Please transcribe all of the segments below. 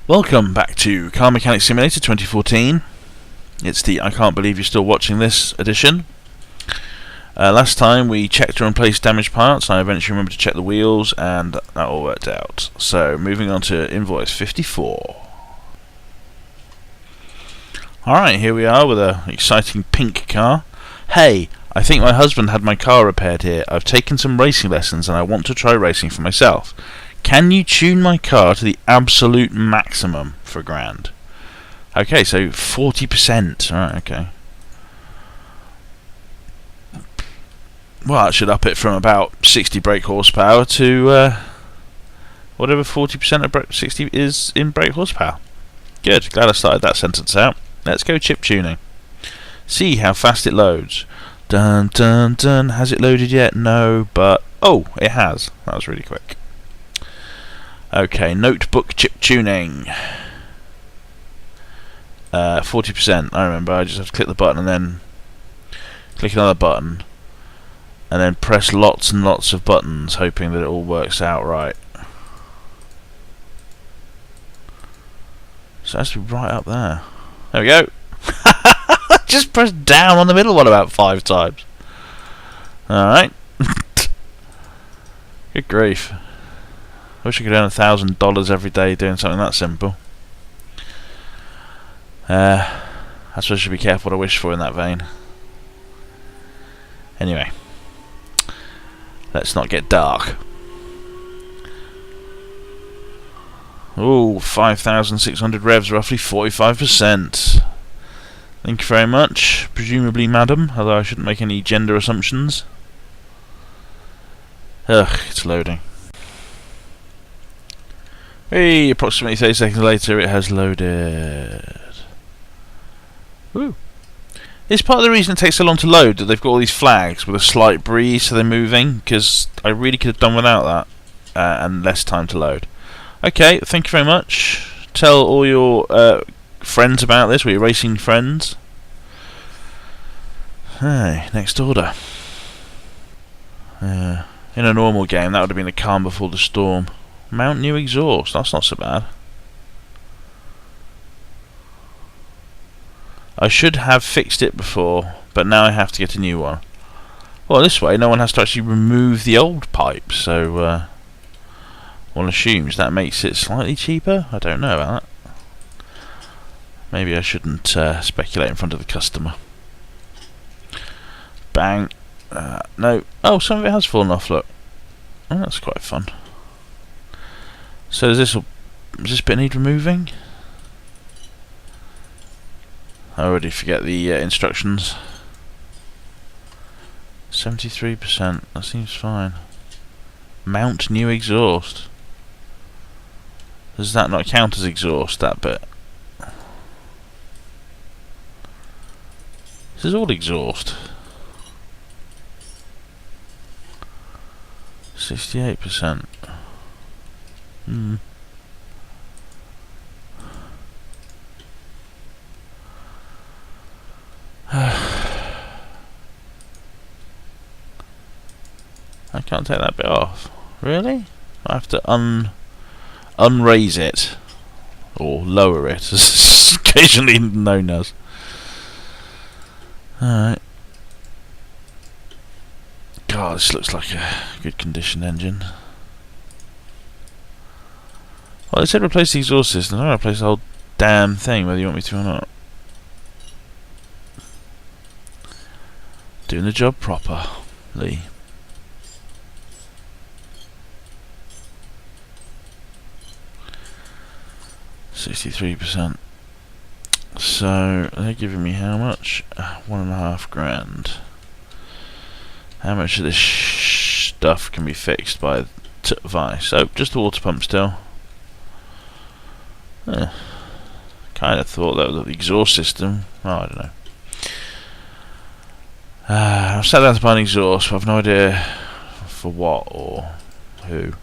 Welcome back to Car Mechanic Simulator 2014. It's the I Can't Believe You're Still Watching This edition. Last time we checked and replaced damaged parts, and I eventually remembered to check the wheels, and that all worked out. So, moving on to invoice 54. Alright, here we are with an exciting pink car. Hey, I think my husband had my car repaired here. I've taken some racing lessons and I want to try racing for myself. Can you tune my car to the absolute maximum for £1,000? Okay, so 40%. Alright, okay. Well, that should up it from about 60 brake horsepower to whatever 40% of 60 is in brake horsepower. Good, glad I started that sentence out. Let's go chip tuning. See how fast it loads. Dun dun dun. Has it loaded yet? No, but oh, it has. That was really quick. Okay, notebook chip tuning. 40%. I remember. I just have to click the button and then click another button, and then press lots and lots of buttons, hoping that it all works out right. So it has to be right up there. There we go. Just press down on the middle one about 5 times. Alright. Good grief. I wish I could earn $1,000 every day doing something that simple. I suppose I should be careful what I wish for in that vein. Anyway. Let's not get dark. Ooh, 5,600 revs, roughly 45%. Thank you very much, presumably madam, although I shouldn't make any gender assumptions. Ugh, it's loading. Hey, approximately 30 seconds later it has loaded. Woo. It's part of the reason it takes so long to load that they've got all these flags with a slight breeze so they're moving, because I really could have done without that and less time to load. Okay, thank you very much. Tell all your friends about this, or your racing friends. Hey, next order. In a normal game that would have been the calm before the storm. Mount new exhaust, that's not so bad. I should have fixed it before, but now I have to get a new one. Well, this way no one has to actually remove the old pipe, so one assumes that makes it slightly cheaper. I don't know about that. Maybe I shouldn't speculate in front of the customer. Bang. No. Oh, some of it has fallen off, look. Oh, that's quite fun. So does this bit need removing? I already forget the instructions. 73%, that seems fine. Mount new exhaust. Does that not count as exhaust, that bit? This is all exhaust. 68%. I can't take that bit off. Really? I have to unraise it, or lower it, as occasionally known as. Alright. God, this looks like a good condition engine. Well, they said replace the exhaust system. I'm going to replace the whole damn thing, whether you want me to or not. Doing the job properly. %. So they're giving me how much? £1,500. How much of this stuff can be fixed by vice? Oh, just the water pump still. Kind of thought that was the exhaust system. Oh, I don't know. I've sat down to buy an exhaust, but I've no idea for what or who.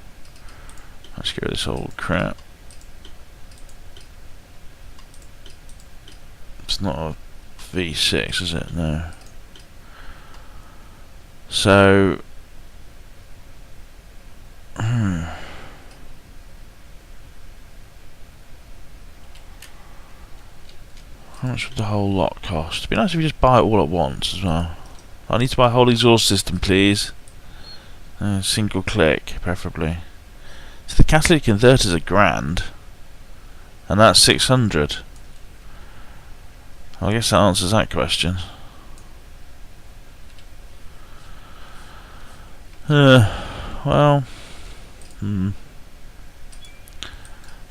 Let's get rid of this old crap. It's not a V6, is it? No. So much would the whole lot cost? It'd be nice if you just buy it all at once as well. I need to buy a whole exhaust system, please. Single click, preferably. So the catalytic converter's £1,000, and that's 600. I guess that answers that question. Well,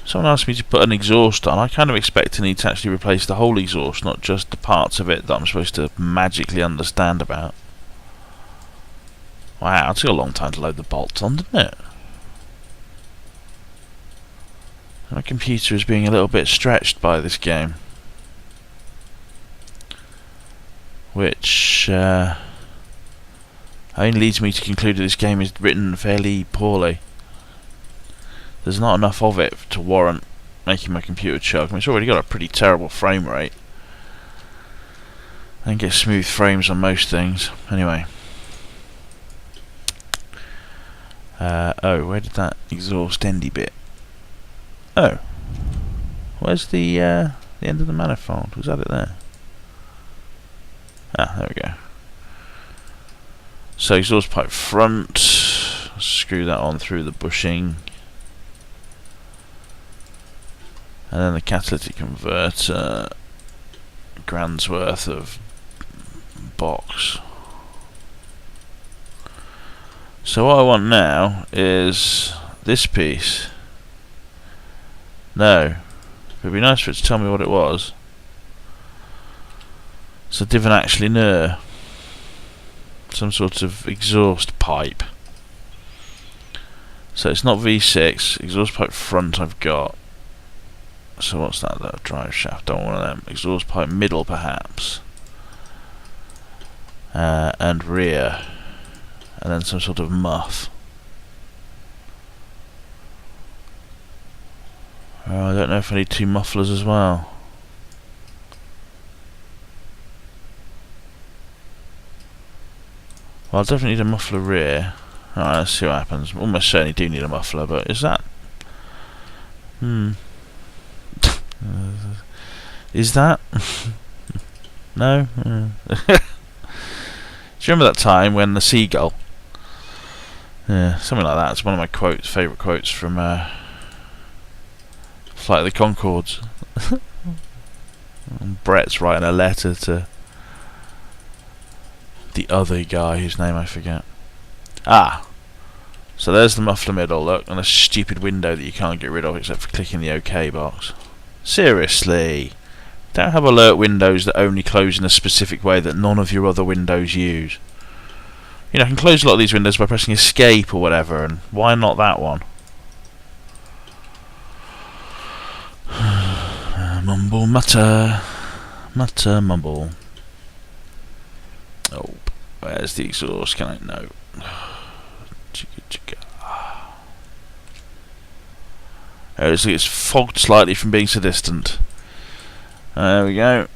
someone asked me to put an exhaust on. I kind of expect to need to actually replace the whole exhaust, not just the parts of it that I'm supposed to magically understand about. Wow, it took a long time to load the bolts on, didn't it? My computer is being a little bit stretched by this game, which only leads me to conclude that this game is written fairly poorly. There's not enough of it to warrant making my computer chug. I mean, it's already got a pretty terrible frame rate. I don't get smooth frames on most things. Anyway. Oh, where did that exhaust endy bit? Oh. Where's the end of the manifold? Was that it there? Ah, there we go. So exhaust pipe front, screw that on through the bushing, and then the catalytic converter, grand's worth of box. So what I want now is this piece. No, it'd be nice for it to tell me what it was. So didn't actually know. Some sort of exhaust pipe. So it's not V6, exhaust pipe front I've got. So what's that? That drive shaft, don't want one of them. Exhaust pipe middle perhaps. And rear. And then some sort of muff. I don't know if I need two mufflers as well. Well, I'll definitely need a muffler rear. Alright, let's see what happens. Almost certainly do need a muffler, but is that... is that? No? Do you remember that time when the seagull... Yeah, something like that. It's one of my favourite quotes from Flight of the Conchords. And Brett's writing a letter to the other guy whose name I forget. Ah, so there's the muffler middle, look, and a stupid window that you can't get rid of except for clicking the OK box. Seriously, don't have alert windows that only close in a specific way that none of your other windows use. You know, I can close a lot of these windows by pressing escape or whatever, and why not that one? Mumble mutter, mutter mumble. Oh, where's the exhaust? Can I know? It's fogged slightly from being so distant. There we go.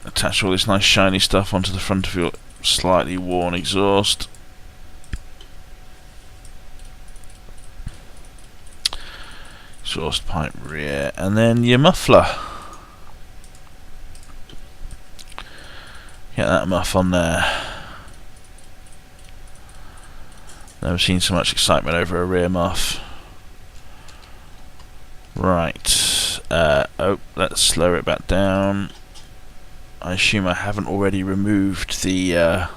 Attach all this nice shiny stuff onto the front of your slightly worn exhaust. Exhaust pipe rear, and then your muffler. Get that muff on there. Never seen so much excitement over a rear muff. Right. Oh, let's slow it back down. I assume I haven't already removed the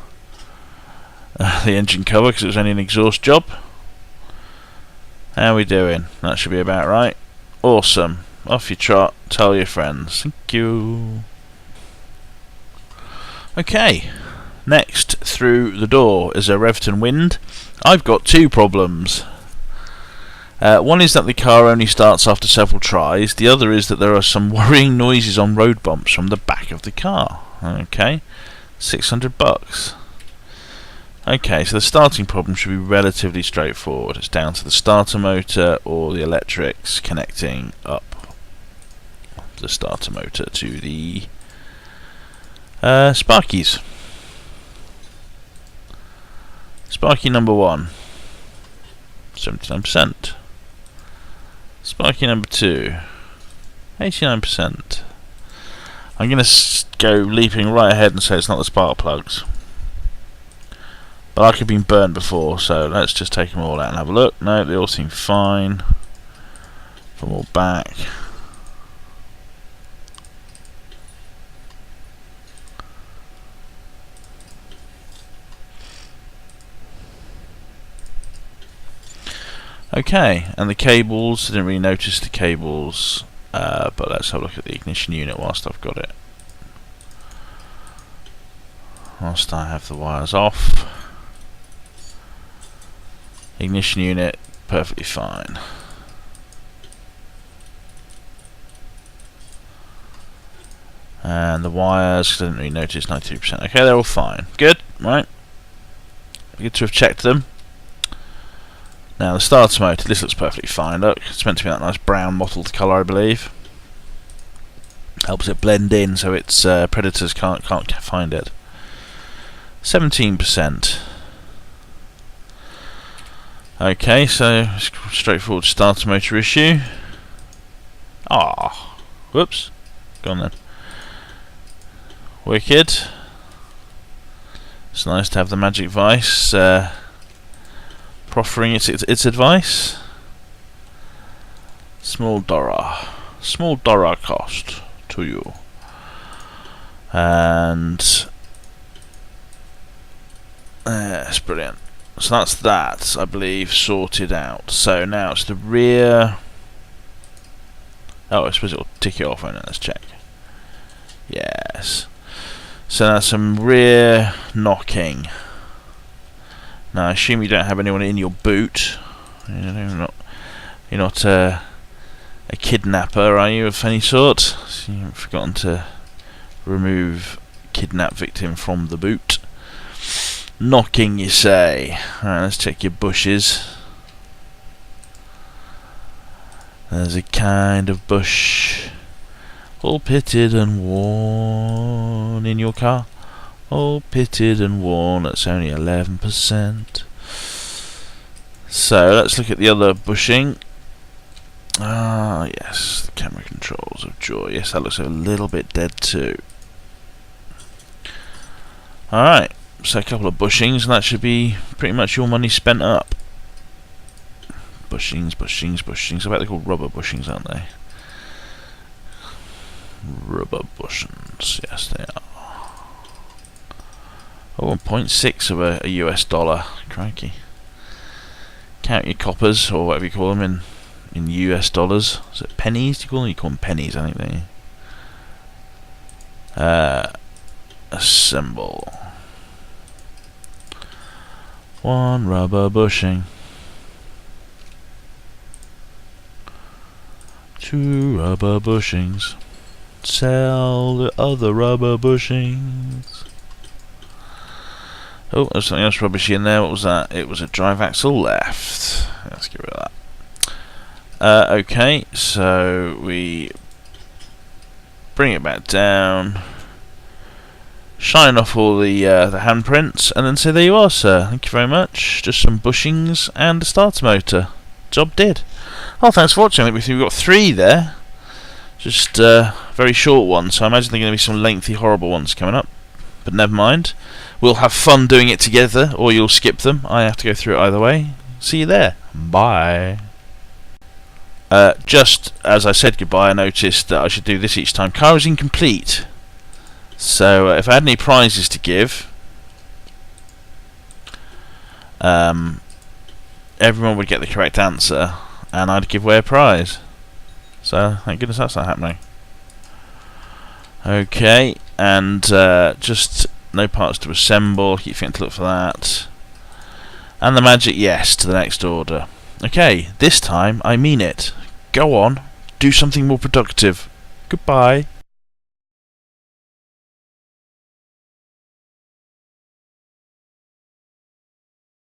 engine cover because it was only an exhaust job. How are we doing? That should be about right. Awesome. Off you trot. Tell your friends. Thank you. Okay. Next through the door is a Revton Wind. I've got two problems. One is that the car only starts after several tries. The other is that there are some worrying noises on road bumps from the back of the car. Okay. $600. Okay, so the starting problem should be relatively straightforward. It's down to the starter motor or the electrics connecting up the starter motor to the sparkies. Sparky number 1, 79%. Sparky number 2, 89%. I'm going to go leaping right ahead and say it's not the spark plugs. But I could have been burned before, so let's just take them all out and have a look. No, they all seem fine. Put them all back. Okay, and the cables, I didn't really notice the cables, but let's have a look at the ignition unit whilst I've got it. Whilst I have the wires off. Ignition unit, perfectly fine. And the wires, I didn't really notice, 92%. Okay, they're all fine. Good, right. Good to have checked them. Now the starter motor, this looks perfectly fine. Look, it's meant to be that nice brown mottled colour, I believe. Helps it blend in so its predators can't find it. 17%. Okay, so straightforward starter motor issue. Ah, whoops, gone then. Wicked. It's nice to have the magic vice proffering its advice. Small dollar cost to you, and that's brilliant. So that's that, I believe, sorted out. So now it's the rear. Oh, I suppose it'll tick it off, won't it? Let's check. Yes. So that's some rear knocking. Now I assume you don't have anyone in your boot. You're not a kidnapper, are you, of any sort? So you've forgotten to remove kidnap victim from the boot. Knocking, you say? Alright, let's check your bushes. There's a kind of bush, all pitted and worn in your car. All pitted and worn, that's only 11%. So let's look at the other bushing. Ah, yes, the camera controls of joy. Yes, that looks a little bit dead too. Alright, so a couple of bushings, and that should be pretty much your money spent up. Bushings. I bet they're called rubber bushings, aren't they? Rubber bushings, yes they are. Oh, 0.6 of a US dollar. Crikey. Count your coppers, or whatever you call them, in US dollars. Is it pennies? Do you call them? You call them pennies, I think, don't you? Assemble. 1 rubber bushing. 2 rubber bushings. Sell the other rubber bushings. Oh, there's something else rubbishy in there. What was that? It was a drive axle left. Let's get rid of that. Okay, so we bring it back down, shine off all the handprints, and then say, there you are, sir. Thank you very much. Just some bushings and a starter motor. Job did. Oh, thanks for watching. I think we've got 3 there. Just very short ones, so I imagine there are going to be some lengthy, horrible ones coming up. But never mind. We'll have fun doing it together, or you'll skip them. I have to go through it either way. See you there. Bye. Just as I said goodbye, I noticed that I should do this each time. Car is incomplete. So if I had any prizes to give, everyone would get the correct answer, and I'd give away a prize. So thank goodness that's not happening. Okay, and just no parts to assemble. Keep forgetting to look for that. And the magic yes to the next order. Okay, this time I mean it. Go on, do something more productive. Goodbye.